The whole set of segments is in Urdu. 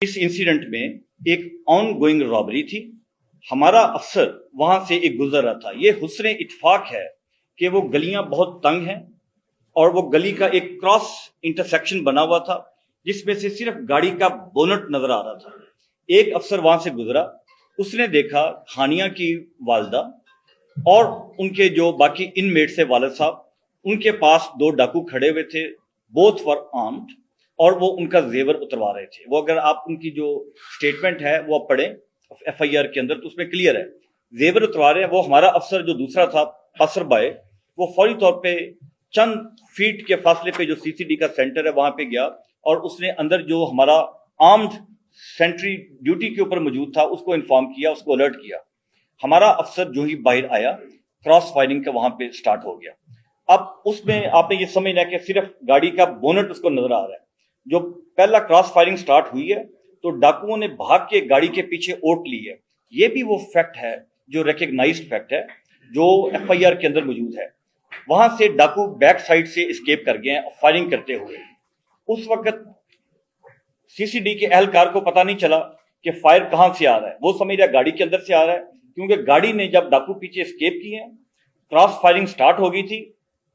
اس انسیڈنٹ میں ایک آن گوئنگ رابری تھی. ہمارا افسر وہاں سے ایک گزر رہا تھا. یہ حسن اتفاق ہے کہ وہ گلیاں بہت تنگ ہیں اور وہ گلی کا ایک کراس انٹرسیکشن بنا ہوا تھا جس میں سے صرف گاڑی کا بونٹ نظر آ رہا تھا. ایک افسر وہاں سے گزرا, اس نے دیکھا ہانیہ کی والدہ اور ان کے جو باقی ان میٹ سے والد صاحب, ان کے پاس دو ڈاکو کھڑے ہوئے تھے. بوتھ ور آرمڈ اور وہ ان کا زیور اتروا رہے تھے. وہ اگر آپ ان کی جو سٹیٹمنٹ ہے وہ پڑھیں ایف آئی آر کے اندر تو اس میں کلیئر ہے, زیور اتروا رہے ہیں. وہ ہمارا افسر جو دوسرا تھا پاسر بائے, وہ فوری طور پہ چند فیٹ کے فاصلے پہ جو سی سی ڈی کا سینٹر ہے وہاں پہ گیا اور اس نے اندر جو ہمارا آرمڈ سینٹری ڈیوٹی کے اوپر موجود تھا اس کو انفارم کیا, اس کو الرٹ کیا. ہمارا افسر جو ہی باہر آیا کراس فائرنگ کا وہاں پہ سٹارٹ ہو گیا. اب اس میں آپ نے یہ سمجھنا ہے کہ صرف گاڑی کا بونٹ اس کو نظر آ رہا ہے. جو پہلا کراس فائرنگ سٹارٹ ہوئی ہے تو ڈاکوؤں نے بھاگ کے گاڑی کے پیچھے اوٹ لی ہے. یہ بھی وہ فیکٹ ہے جو ریکگنائزڈ فیکٹ ہے جو ایف آئی آر کے اندر موجود ہے. وہاں سے ڈاکو بیک سائڈ سے اسکیپ کر گئے ہیں فائرنگ کرتے ہوئے. اس وقت سی سی ڈی کے اہلکار کو پتا نہیں چلا کہ فائر کہاں سے آ رہا ہے. وہ سمجھ رہا گاڑی کے اندر سے آ رہا ہے کیونکہ گاڑی نے جب ڈاکو پیچھے اسکیپ کی ہے, کراس فائرنگ سٹارٹ ہو گئی تھی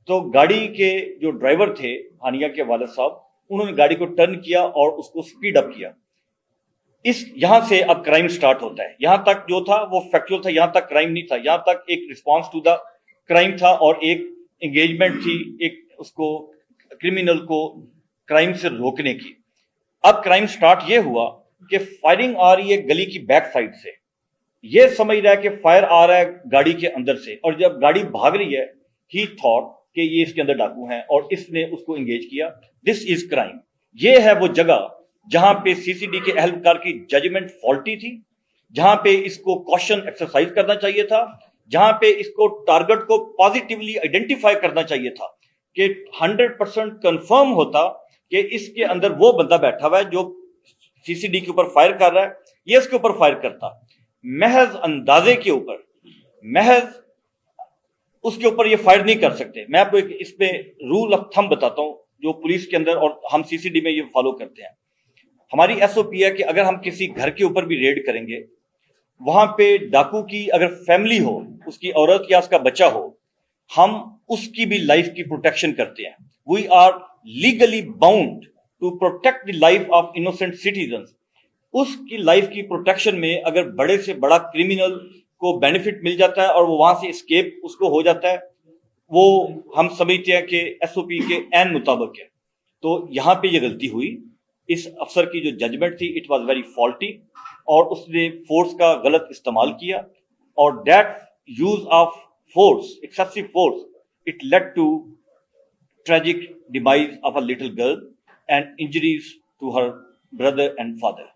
تو گاڑی کے جو ڈرائیور تھے ہانیہ کے والد صاحب, انہوں نے گاڑی کو ٹرن کیا اور اس کو سپیڈ اپ کیا. یہاں سے اب کرائم سٹارٹ ہوتا ہے. یہاں تک جو تھا وہ فیکچوئل تھا, یہاں تک کرائم نہیں تھا. یہاں تک ایک رسپانس ٹو دا کرائم تھا اور ایک انگیجمنٹ تھی ایک اس کو کرمینل کو کرائم سے روکنے کی. اب کرائم سٹارٹ یہ ہوا کہ فائرنگ آ رہی ہے گلی کی بیک سائڈ سے. یہ سمجھ رہا ہے کہ فائر آ رہا ہے گاڑی کے اندر سے, اور جب گاڑی بھاگ رہی ہے ہی تھاٹ کہ یہ اس کے اندر ڈاکو ہیں اور اس نے اس کو انگیج کیا. دس از کرائم. یہ ہے وہ جگہ جہاں پہ سی سی ڈی کے اہلکار کی ججمنٹ فالٹی تھی, جہاں پہ اس کو کوشچن ایکسرسائز کرنا چاہیے تھا, جہاں پہ اس کو ٹارگٹ کو پازیٹیولی آئیڈینٹیفائی کرنا چاہیے تھا کہ 100% کنفرم ہوتا کہ اس کے اندر وہ بندہ بیٹھا ہوا ہے جو سی سی ڈی کے اوپر فائر کر رہا ہے, یہ اس کے اوپر فائر کرتا. محض اندازے کے اوپر, محض اس کے اوپر یہ فائر نہیں کر سکتے. میں آپ کو اس پہ رول آف تھم بتاتا ہوں جو پولیس کے اندر اور ہم سی سی ڈی میں یہ فالو کرتے ہیں. ہماری ایس او پی ہے کہ اگر ہم کسی گھر کے اوپر بھی ریڈ کریں گے, وہاں پہ ڈاکو کی اگر فیملی ہو, اس کی عورت یا اس کا بچہ ہو, ہم اس کی بھی لائف کی پروٹیکشن کرتے ہیں. We are legally bound to protect the life of innocent citizens. اس کی لائف کی پروٹیکشن میں اگر بڑے سے بڑا کرمینل کو بینیفٹ مل جاتا ہے اور وہ وہاں سے اسکیپ اس کو ہو جاتا ہے, وہ ہم سمجھتے ہیں کہ ایس او پی کے عین مطابق ہے. تو یہاں پہ یہ غلطی ہوئی. اس افسر کی جو ججمنٹ تھی اٹ واز ویری فالٹی, اور اس نے فورس کا غلط استعمال کیا, اور that use of force, excessive force, it lead to tragic demise of a little girl and injuries to her brother and father.